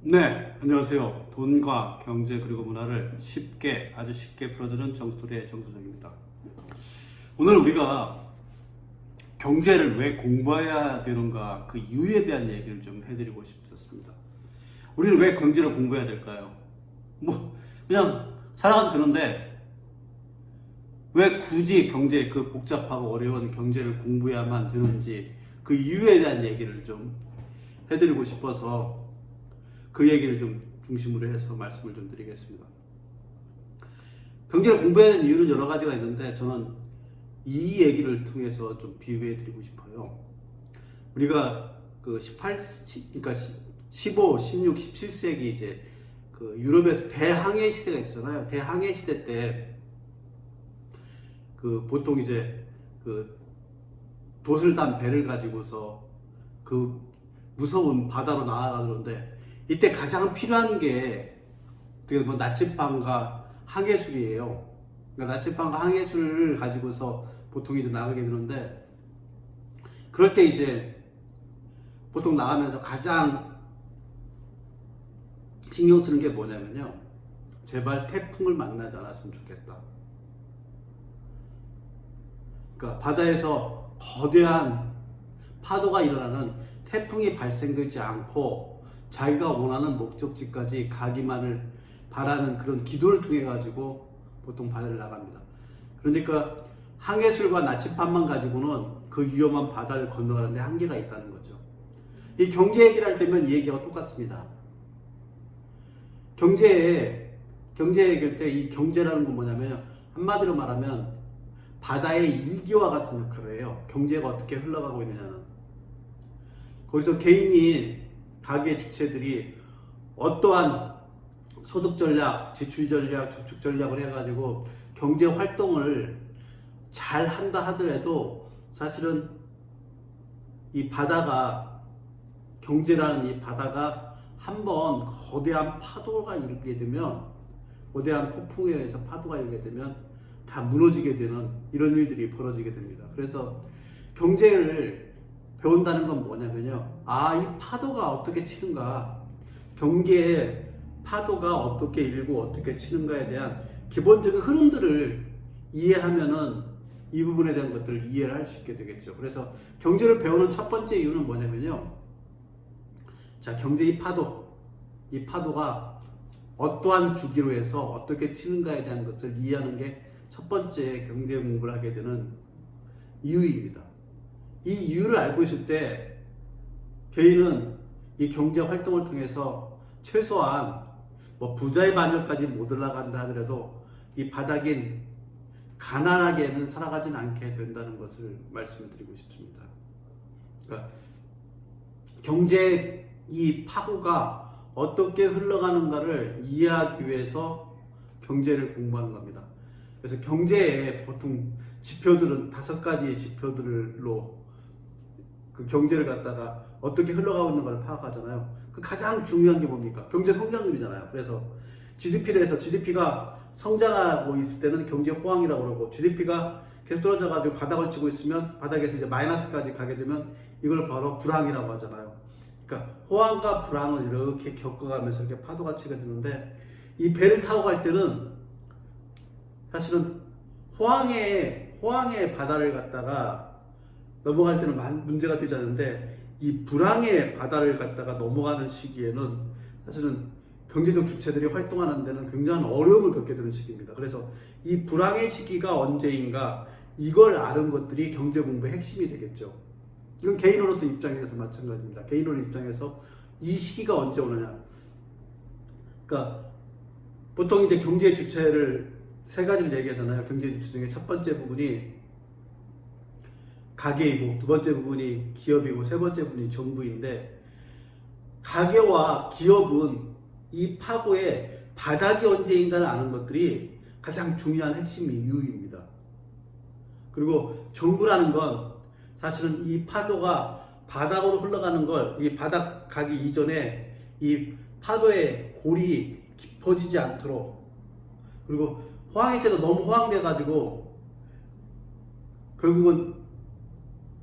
네, 안녕하세요. 돈과 경제 그리고 문화를 아주 쉽게 풀어주는 정스토리의 정수정입니다. 오늘 우리가 경제를 왜 공부해야 되는가 그 이유에 대한 얘기를 좀 해드리고 싶었습니다. 우리는 왜 경제를 공부해야 될까요? 그냥 살아가도 되는데 왜 굳이 그 복잡하고 어려운 경제를 공부해야만 되는지 그 이유에 대한 얘기를 좀 해드리고 싶어서 그 얘기를 좀 중심으로 해서 말씀을 좀 드리겠습니다. 경제를 공부해야 되는 이유는 여러 가지가 있는데 저는 이 얘기를 통해서 좀 비유해 드리고 싶어요. 우리가 그 15, 16, 17세기 이제 그 유럽에서 대항해 시대가 있잖아요. 대항해 시대 때 그 보통 이제 그 돛을 단 배를 가지고서 그 무서운 바다로 나아가는데 이때 가장 필요한 게 나침반과 항해술이에요. 그러니까 나침반과 항해술을 가지고서 보통 이제 나가게 되는데 그럴 때 이제 보통 나가면서 가장 신경 쓰는 게 뭐냐면요. 제발 태풍을 만나지 않았으면 좋겠다. 그러니까 바다에서 거대한 파도가 일어나는 태풍이 발생되지 않고 자기가 원하는 목적지까지 가기만을 바라는 그런 기도를 통해 가지고 보통 바다를 나갑니다. 그러니까 항해술과 나침반만 가지고는 그 위험한 바다를 건너가는데 한계가 있다는 거죠. 이 경제 얘기를 할 때면 이 얘기가 똑같습니다. 경제 얘기할 때 이 경제라는 건 뭐냐면 한마디로 말하면 바다의 일기와 같은 역할을 해요. 경제가 어떻게 흘러가고 있느냐는. 거기서 개인이 가계 주체들이 어떠한 소득 전략, 지출 전략, 저축 전략을 해가지고 경제 활동을 잘 한다 하더라도 사실은 이 바다가, 경제라는 이 바다가 한번 거대한 파도가 일게 되면, 거대한 폭풍에 의해서 파도가 일게 되면 다 무너지게 되는 이런 일들이 벌어지게 됩니다. 그래서 경제를 배운다는 건 뭐냐면요. 이 파도가 어떻게 치는가, 경계의 파도가 어떻게 일고 어떻게 치는가에 대한 기본적인 흐름들을 이해하면은 이 부분에 대한 것들을 이해를 할 수 있게 되겠죠. 그래서 경제를 배우는 첫 번째 이유는 뭐냐면요. 자, 경제 이 파도가 어떠한 주기로 해서 어떻게 치는가에 대한 것을 이해하는 게 첫 번째 경제 공부를 하게 되는 이유입니다. 이 이유를 알고 있을 때 개인은 이 경제 활동을 통해서 최소한 부자의 반열까지 못 올라간다 하더라도 이 바닥인 가난하게는 살아가진 않게 된다는 것을 말씀을 드리고 싶습니다. 그러니까 경제 이 파고가 어떻게 흘러가는가를 이해하기 위해서 경제를 공부하는 겁니다. 그래서 경제에 보통 지표들은 5가지의 지표들로 그 경제를 갖다가 어떻게 흘러가고 있는 걸 파악하잖아요. 그 가장 중요한 게 뭡니까? 경제 성장률이잖아요. 그래서 GDP를 해서 GDP가 성장하고 있을 때는 경제 호황이라고 그러고 GDP가 계속 떨어져가지고 바닥을 치고 있으면 바닥에서 이제 마이너스까지 가게 되면 이걸 바로 불황이라고 하잖아요. 그러니까 호황과 불황을 이렇게 겪어가면서 이렇게 파도가 치게 되는데 이 배를 타고 갈 때는 사실은 호황의 바다를 갖다가 넘어갈 때는 문제가 되지 않는데 이 불황의 바다를 갖다가 넘어가는 시기에는 사실은 경제적 주체들이 활동하는 데는 굉장한 어려움을 겪게 되는 시기입니다. 그래서 이 불황의 시기가 언제인가 이걸 아는 것들이 경제 공부의 핵심이 되겠죠. 이건 개인으로서 입장에서 마찬가지입니다. 개인으로 입장에서 이 시기가 언제 오느냐. 그러니까 보통 이제 경제 주체를 3가지를 얘기하잖아요. 경제 주체 중에 첫 번째 부분이 가계이고, 두 번째 부분이 기업이고, 세 번째 부분이 정부인데, 가계와 기업은 이 파고의 바닥이 언제인가를 아는 것들이 가장 중요한 핵심 이유입니다. 그리고 정부라는 건 사실은 이 파도가 바닥으로 흘러가는 걸, 이 바닥 가기 이전에 이 파도의 골이 깊어지지 않도록, 그리고 호황일 때도 너무 호황돼가지고 결국은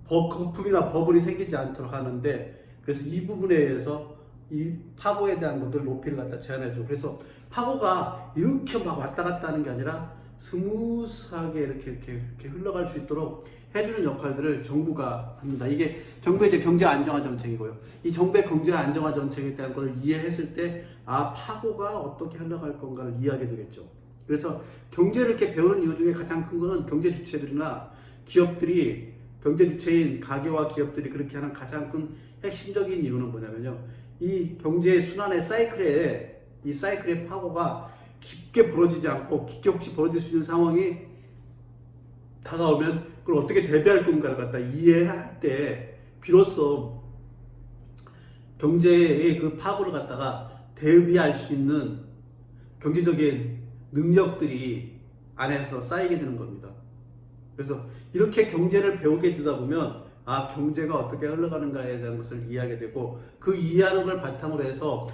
거품이나 버블이 생기지 않도록 하는데, 그래서 이 부분에 의해서 이 파고에 대한 것들 높이를 갖다 제한해주고, 그래서 파고가 이렇게 막 왔다 갔다 하는 게 아니라 스무스하게 이렇게 흘러갈 수 있도록 해주는 역할들을 정부가 합니다. 이게 정부의 이제 경제 안정화 정책이고요. 이 정부의 경제 안정화 정책에 대한 것을 이해했을 때, 아, 파고가 어떻게 흘러갈 건가를 이해하게 되겠죠. 그래서 경제를 이렇게 배우는 이유 중에 가장 큰 거는 경제 주체들이나 기업들이, 경제 주체인 가게와 기업들이 그렇게 하는 가장 큰 핵심적인 이유는 뭐냐면요. 이 경제 순환의 이 사이클의 파고가 깊게 벌어지지 않고, 깊게 혹시 벌어질 수 있는 상황이 다가오면 그걸 어떻게 대비할 건가를 갖다 이해할 때 비로소 경제의 그 파고를 갖다가 대비할 수 있는 경제적인 능력들이 안에서 쌓이게 되는 겁니다. 그래서 이렇게 경제를 배우게 되다 보면, 아, 경제가 어떻게 흘러가는가에 대한 것을 이해하게 되고, 그 이해하는 걸 바탕으로 해서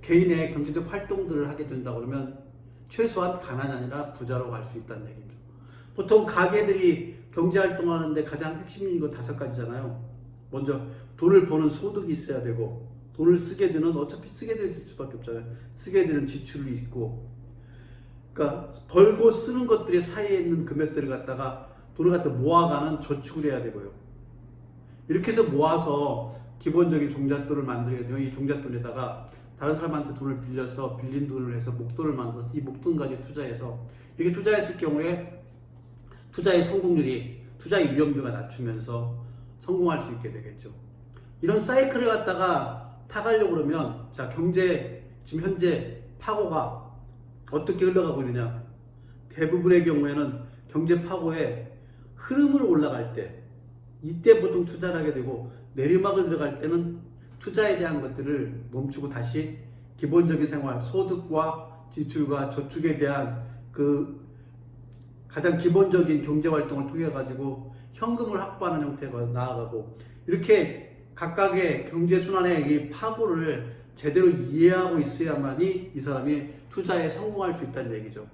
개인의 경제적 활동들을 하게 된다 그러면 최소한 가난이 아니라 부자로 갈 수 있다는 얘기입니다. 보통 가게들이 경제 활동하는데 가장 핵심인 거 5가지잖아요. 먼저 돈을 버는 소득이 있어야 되고, 돈을 쓰게 되는, 어차피 쓰게 될 수밖에 없잖아요. 쓰게 되는 지출이 있고, 그러니까 벌고 쓰는 것들이 사이에 있는 금액들을 갖다가 돈을 갖다 모아가는 저축을 해야 되고요. 이렇게 해서 모아서 기본적인 종잣돈을 만들게 되면 이 종잣돈에다가 다른 사람한테 돈을 빌려서 빌린 돈을 해서 목돈을 만들어서 이 목돈까지 투자해서, 이렇게 투자했을 경우에 투자의 성공률이, 투자의 위험도가 낮추면서 성공할 수 있게 되겠죠. 이런 사이클을 갖다가 타가려고 그러면, 자, 지금 현재 파고가 어떻게 흘러가고 있느냐. 대부분의 경우에는 경제 파고의 흐름을 올라갈 때, 이때 보통 투자를 하게 되고, 내리막을 들어갈 때는 투자에 대한 것들을 멈추고 다시 기본적인 생활, 소득과 지출과 저축에 대한 그 가장 기본적인 경제 활동을 통해 가지고 현금을 확보하는 형태가 나아가고, 이렇게 각각의 경제 순환의 이 파고를 제대로 이해하고 있어야만이 이 사람이 투자에 성공할 수 있다는 얘기죠.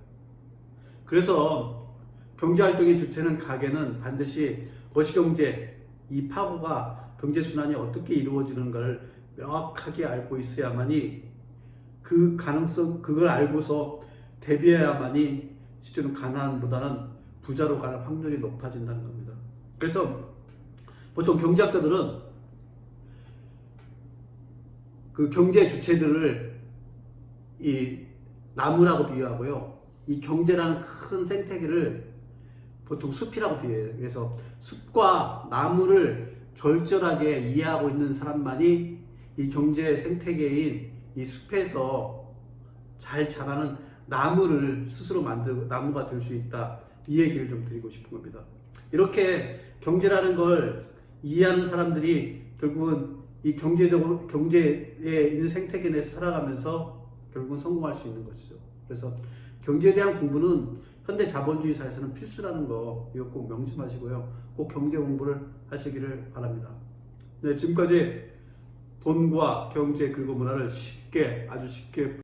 그래서 경제 활동의 주체는 가게는 반드시 거시경제, 이 파고가 경제 순환이 어떻게 이루어지는가를 명확하게 알고 있어야만이, 그 가능성, 그걸 알고서 대비해야만이 실제로 가난보다는 부자로 갈 확률이 높아진다는 겁니다. 그래서 보통 경제학자들은 그 경제 주체들을 이 나무라고 비유하고요. 이 경제라는 큰 생태계를 보통 숲이라고 비유해요. 그래서 숲과 나무를 절절하게 이해하고 있는 사람만이 이 경제 생태계인 이 숲에서 잘 자라는 나무를 스스로 만들고 나무가 될 수 있다. 이 얘기를 좀 드리고 싶은 겁니다. 이렇게 경제라는 걸 이해하는 사람들이 결국은 이 경제에 있는 생태계 내에서 살아가면서 결국은 성공할 수 있는 것이죠. 그래서 경제에 대한 공부는 현대 자본주의 사회에서는 필수라는 거, 이거 꼭 명심하시고요. 꼭 경제 공부를 하시기를 바랍니다. 네, 지금까지 돈과 경제 그리고 문화를 아주 쉽게